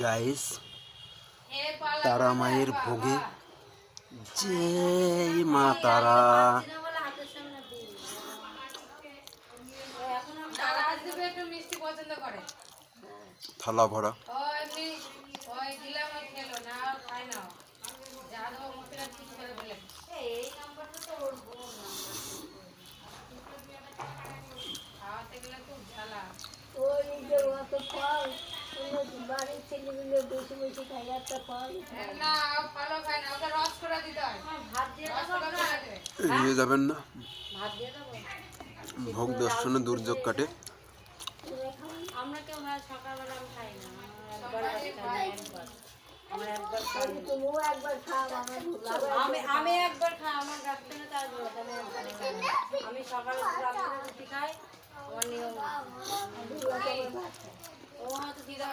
Guys, তারা মায়ের ভোগে জয় মা তারা। থালা ভরা নিয়ে যাবেন না, ভোগ দর্শনে দুর্যোগ কাটে। আমি সকালে রুটি খাই, আমার নিয়ম ও হয়তো দিদা